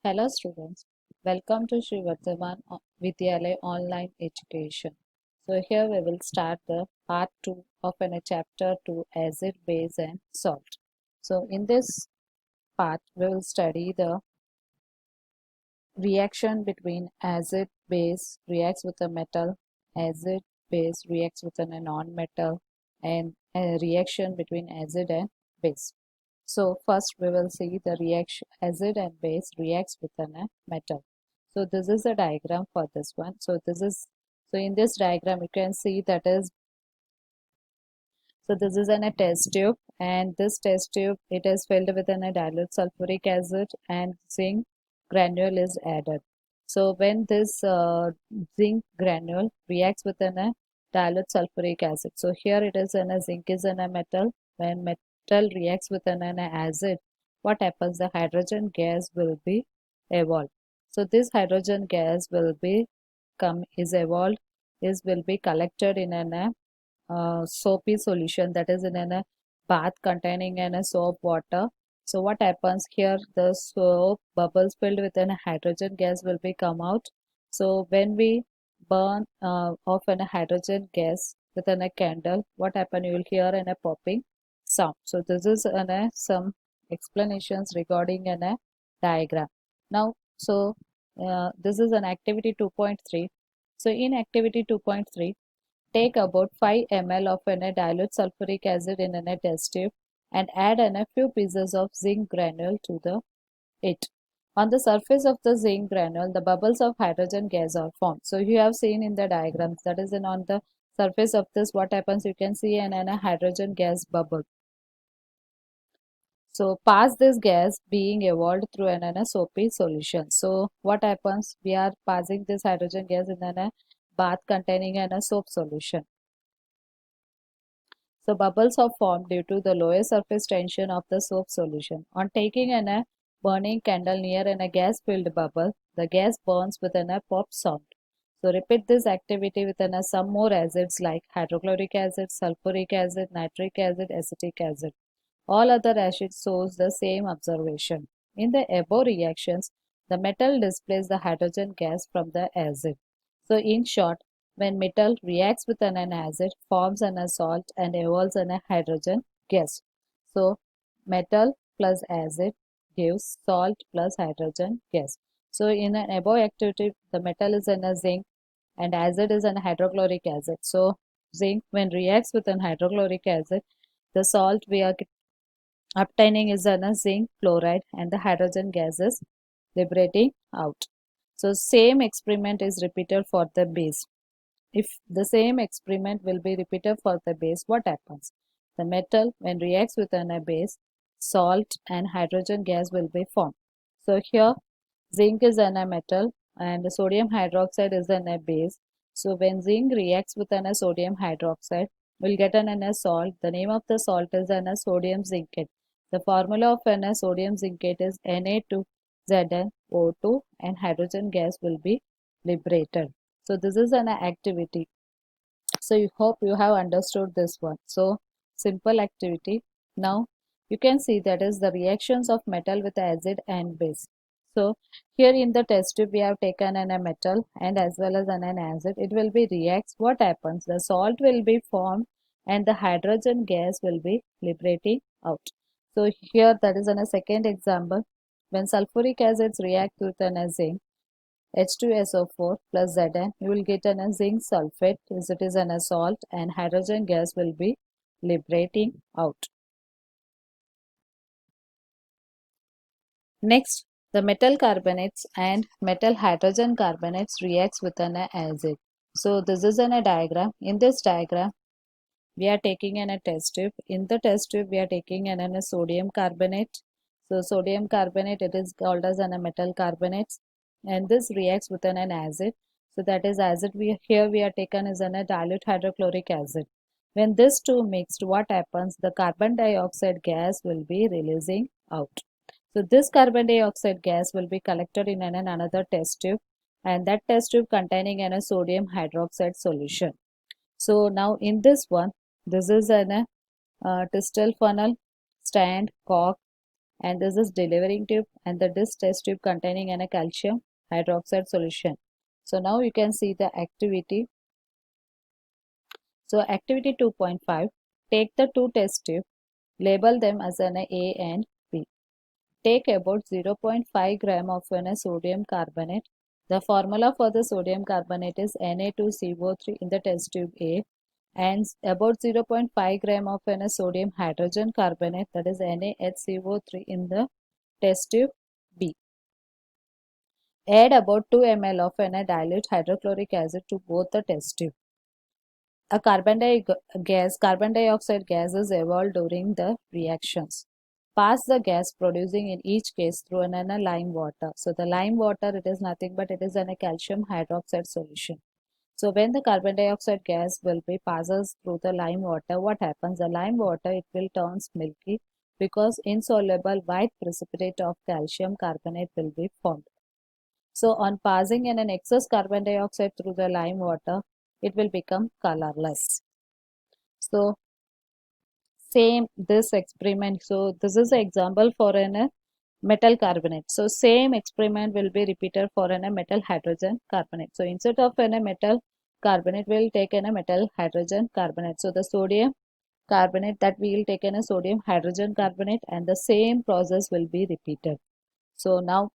Hello students, welcome to Sri Vardhaman Vidyalaya Online Education. So here we will start the part 2 of a chapter 2 acid, base and salt. So in this part we will study the reaction between acid base reacts with a metal, acid base reacts with a non-metal, and a reaction between acid and base. So first we will see the reaction acid and base reacts with a metal. So this is a diagram for this one. So in this diagram you can see that is this is a test tube, and this test tube it is filled with a dilute sulfuric acid and zinc granule is added. So when this zinc granule reacts with a dilute sulfuric acid, so here it is a zinc is a metal. When metal reacts with an acid, what happens? The hydrogen gas will be evolved. So this hydrogen gas will be evolved is will be collected in an soapy solution, that is in a bath containing a soap water. So what happens here? The soap bubbles filled with a hydrogen gas will be come out. So when we burn off a hydrogen gas with a candle, what happen? You will hear a popping sound. So this is some explanations regarding a diagram. Now, this is an activity 2.3. So in activity 2.3, take about 5 ml of a dilute sulfuric acid in a test tube and add a few pieces of zinc granule to it. On the surface of the zinc granule, the bubbles of hydrogen gas are formed. So you have seen in the diagrams, that is on the surface of this, what happens? You can see a hydrogen gas bubble. So pass this gas being evolved through a soapy solution. So what happens? We are passing this hydrogen gas in a bath containing a soap solution. So bubbles are formed due to the lower surface tension of the soap solution. On taking a burning candle near a gas-filled bubble, the gas burns with a pop sound. So repeat this activity with some more acids like hydrochloric acid, sulfuric acid, nitric acid, acetic acid. All other acids shows the same observation. In the above reactions, the metal displays the hydrogen gas from the acid. So in short, when metal reacts with an acid, forms an salt and evolves a hydrogen gas. So metal plus acid gives salt plus hydrogen gas. So in an above activity, the metal is an zinc and acid is an hydrochloric acid. So zinc when reacts with an hydrochloric acid, the salt we are obtaining is an zinc fluoride and the hydrogen gas is liberating out. So same experiment is repeated for the base. If the same experiment will be repeated for the base, what happens? The metal when reacts with a base, salt and hydrogen gas will be formed. So here zinc is a metal and the sodium hydroxide is a base. So when zinc reacts with a sodium hydroxide, we'll get a salt. The name of the salt is a sodium zincate. The formula of a sodium zincate is Na2ZnO2 and hydrogen gas will be liberated. So this is an activity. So you hope you have understood this one. So simple activity. Now you can see that is the reactions of metal with acid and base. So here in the test tube we have taken a metal and as well as an acid. It will be reacts. What happens? The salt will be formed and the hydrogen gas will be liberating out. So here that is a second example. When sulfuric acids react with an zinc, H2SO4 plus Zn, you will get an zinc sulfate, as it is an salt, and hydrogen gas will be liberating out. Next, the metal carbonates and metal hydrogen carbonates reacts with an acid. So this is a diagram. In this diagram, we are taking a test tube. In the test tube, we are taking a sodium carbonate. So sodium carbonate, it is called as a metal carbonate, and this reacts with an acid. So that is acid. We are taken as a dilute hydrochloric acid. When this two mixed, what happens? The carbon dioxide gas will be releasing out. So this carbon dioxide gas will be collected in another test tube, and that test tube containing a sodium hydroxide solution. So now in this one, this is an Tistel funnel, stand, cork, and this is delivering tube, and this test tube containing a calcium hydroxide solution. So now you can see the activity. So activity 2.5, take the two test tube, label them as an A and B. Take about 0.5 gram of sodium carbonate. The formula for the sodium carbonate is Na2CO3 in the test tube A, and about 0.5 gram of sodium hydrogen carbonate, that is NaHCO3 in the test tube B. Add about 2 ml of dilute hydrochloric acid to both the test tube. A carbon dioxide gas is evolved during the reactions. Pass the gas producing in each case through an lime water. So the lime water, it is nothing but it is a calcium hydroxide solution. So when the carbon dioxide gas will be passes through the lime water, what happens? The lime water, it will turns milky because insoluble white precipitate of calcium carbonate will be formed. So on passing in an excess carbon dioxide through the lime water, it will become colorless. So same this experiment. So this is an example for a metal carbonate. So same experiment will be repeated for a metal hydrogen carbonate. So instead of a metal carbonate, we will take a metal hydrogen carbonate. So the sodium carbonate, that we will take a sodium hydrogen carbonate, and the same process will be repeated. So now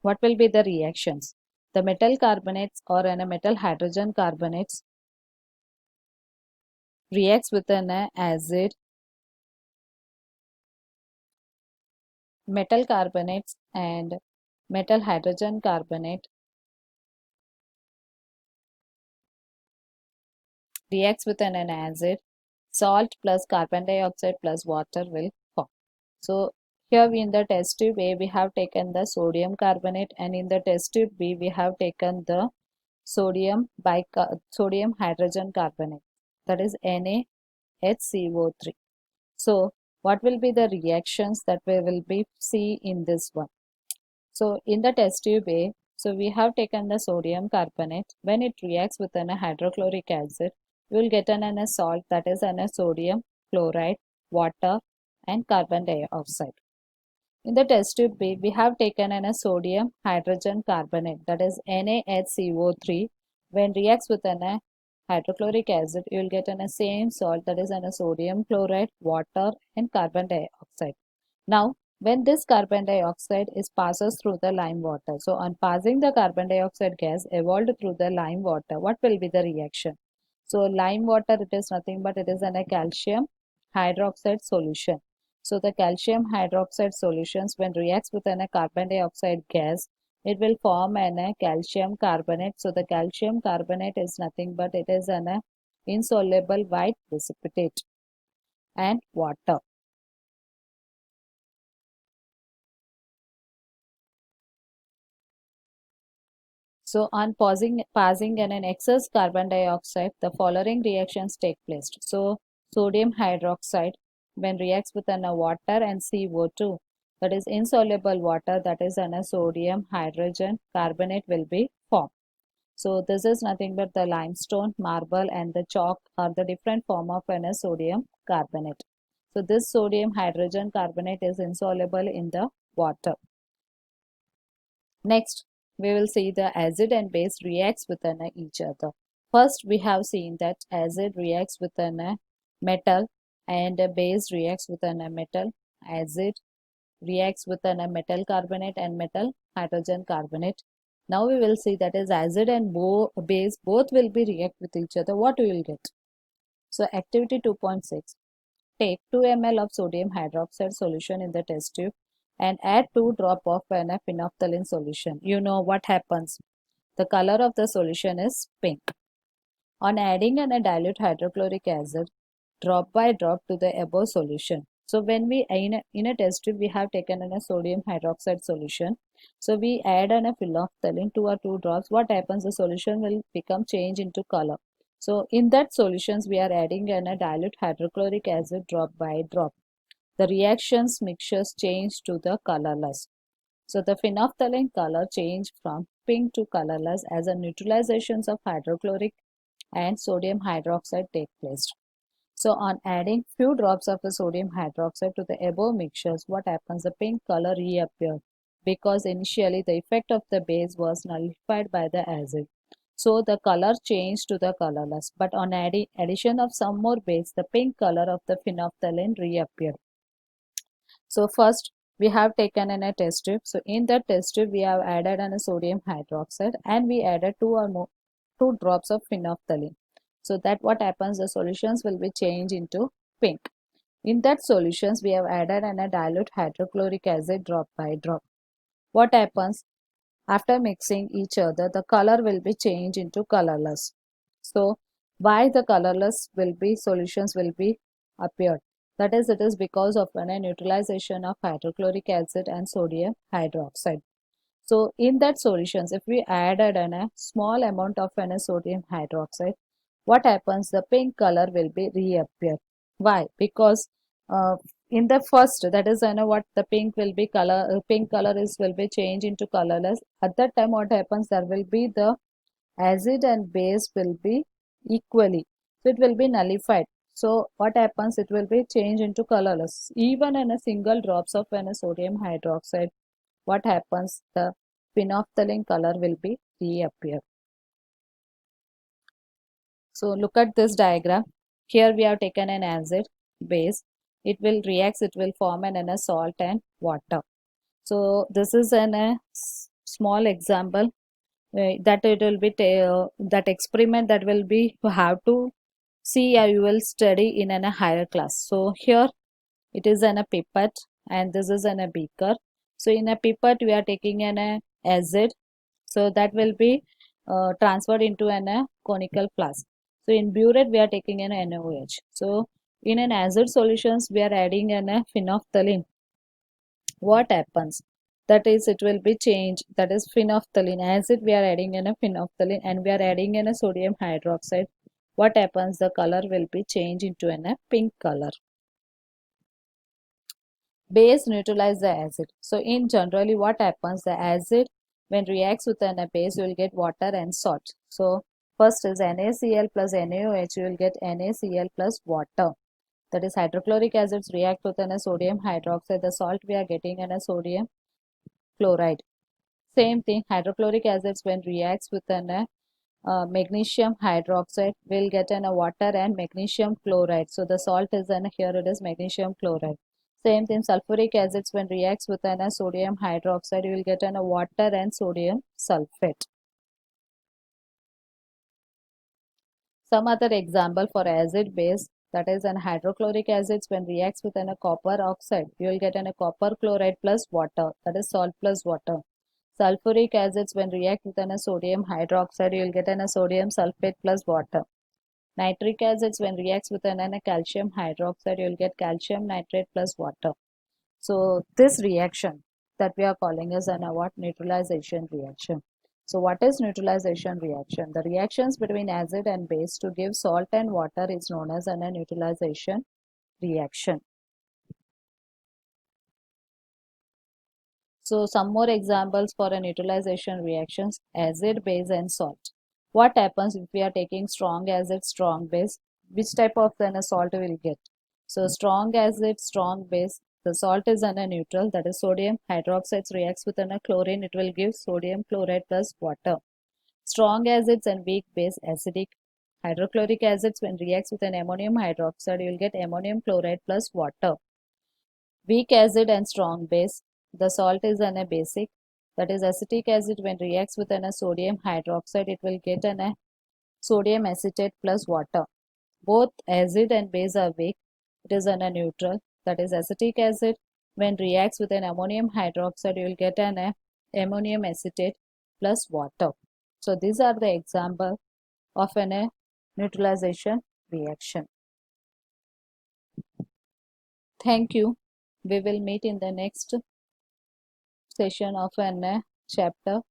what will be the reactions? The metal carbonates or a metal hydrogen carbonates reacts with an acid. Metal carbonates and metal hydrogen carbonate reacts with an acid. Salt plus carbon dioxide plus water will form. So here in the test tube A we have taken the sodium carbonate, and in the test tube B we have taken the sodium hydrogen carbonate, that is NaHCO3. So what will be the reactions that we will be see in this one? So in the test tube A, so we have taken the sodium carbonate. When it reacts with an hydrochloric acid, you will get an salt, that is an sodium chloride, water and carbon dioxide. In the test tube B, we have taken a sodium hydrogen carbonate, that is NaHCO3. When reacts with an hydrochloric acid, you will get a same salt, that is a sodium chloride, water and carbon dioxide. Now when this carbon dioxide is passes through the lime water, so on passing the carbon dioxide gas evolved through the lime water, what will be the reaction? So lime water, it is nothing but it is a calcium hydroxide solution. So the calcium hydroxide solutions, when reacts with a carbon dioxide gas, it will form a calcium carbonate. So the calcium carbonate is nothing but it is an insoluble white precipitate and water. So on passing an excess carbon dioxide, the following reactions take place. So sodium hydroxide, when reacts with an water and CO2, that is insoluble water, that is an sodium hydrogen carbonate will be formed. So this is nothing but the limestone, marble and the chalk are the different form of an sodium carbonate. So this sodium hydrogen carbonate is insoluble in the water. Next, we will see the acid and base reacts with each other. First, we have seen that acid reacts with a metal and base reacts with a metal. Acid reacts with a metal carbonate and metal hydrogen carbonate. Now we will see that is acid and base both will be react with each other. What we will get? So activity 2.6. Take 2 ml of sodium hydroxide solution in the test tube and add 2 drops of phenolphthalein solution. You know what happens. The color of the solution is pink. On adding a dilute hydrochloric acid, drop by drop to the above solution. So when we in a test tube we have taken a sodium hydroxide solution. So we add a phenolphthalein 2 or 2 drops. What happens? The solution will become change into color. So in that solutions we are adding a dilute hydrochloric acid drop by drop. The reactions mixtures change to the colorless. So the phenolphthalein color change from pink to colorless as a neutralizations of hydrochloric and sodium hydroxide take place. So on adding few drops of the sodium hydroxide to the above mixtures, what happens? The pink color reappears because initially the effect of the base was nullified by the acid. So the color changed to the colorless. But on addition of some more base, the pink color of the phenolphthalein reappeared. So first we have taken in a test tube. So in that test tube we have added a sodium hydroxide and we added two drops of phenolphthalein. So that what happens, the solutions will be changed into pink. In that solutions we have added a dilute hydrochloric acid drop by drop. What happens after mixing each other, the color will be changed into colorless. So why the colorless will be solutions will be appeared? That is, it is because of a neutralization of hydrochloric acid and sodium hydroxide. So in that solutions, if we added a small amount of sodium hydroxide, what happens? The pink color will be reappear. Why? Because in the first, that is what the pink will be color, pink color is will be changed into colorless. At that time, what happens? There will be the acid and base will be equally, so it will be nullified. So what happens? It will be changed into colorless. Even in a single drops of sodium hydroxide, what happens? The phenolphthalein color will be reappear. So look at this diagram. Here we have taken an acid base. It will react, it will form a salt and water. So this is a small example that it will be that experiment that will be you have to see or you will study in a higher class. So here it is in a pipette and this is in a beaker. So in a pipette we are taking an acid, so that will be transferred into a conical flask. So in burette we are taking an NaOH. So in an acid solutions we are adding a phenolphthalein. What happens? That is, it will be changed. That is phenolphthalein. Acid we are adding a phenolphthalein and we are adding a sodium hydroxide. What happens? The color will be changed into a pink color. Base neutralize the acid. So in generally what happens, the acid when reacts with a base you will get water and salt. So first is NaCl plus NaOH, you will get NaCl plus water. That is hydrochloric acids react with a sodium hydroxide. The salt we are getting a sodium chloride. Same thing, hydrochloric acids when reacts with a magnesium hydroxide will get a water and magnesium chloride. So the salt is here it is magnesium chloride. Same thing, sulfuric acids when reacts with a sodium hydroxide, you will get a water and sodium sulfate. Some other example for acid base, that is an hydrochloric acids when reacts with a copper oxide, you will get a copper chloride plus water, that is salt plus water. Sulfuric acids when react with a sodium hydroxide, you will get a sodium sulfate plus water. Nitric acids when reacts with a calcium hydroxide, you will get calcium nitrate plus water. So this reaction that we are calling as an what neutralization reaction. So what is neutralization reaction? The reactions between acid and base to give salt and water is known as a neutralization reaction. So some more examples for a neutralization reactions: acid, base and salt. What happens if we are taking strong acid, strong base? Which type of then a salt we will get? So strong acid, strong base. The salt is a neutral, that is sodium hydroxide reacts with a chlorine, it will give sodium chloride plus water. Strong acids and weak base, acidic. Hydrochloric acids when reacts with an ammonium hydroxide, you will get ammonium chloride plus water. Weak acid and strong base. The salt is a basic, that is acetic acid when reacts with a sodium hydroxide, it will get a sodium acetate plus water. Both acid and base are weak. It is a neutral, that is acetic acid when reacts with an ammonium hydroxide, you will get an ammonium acetate plus water. So these are the example of a neutralization reaction. Thank you. We will meet in the next session of an chapter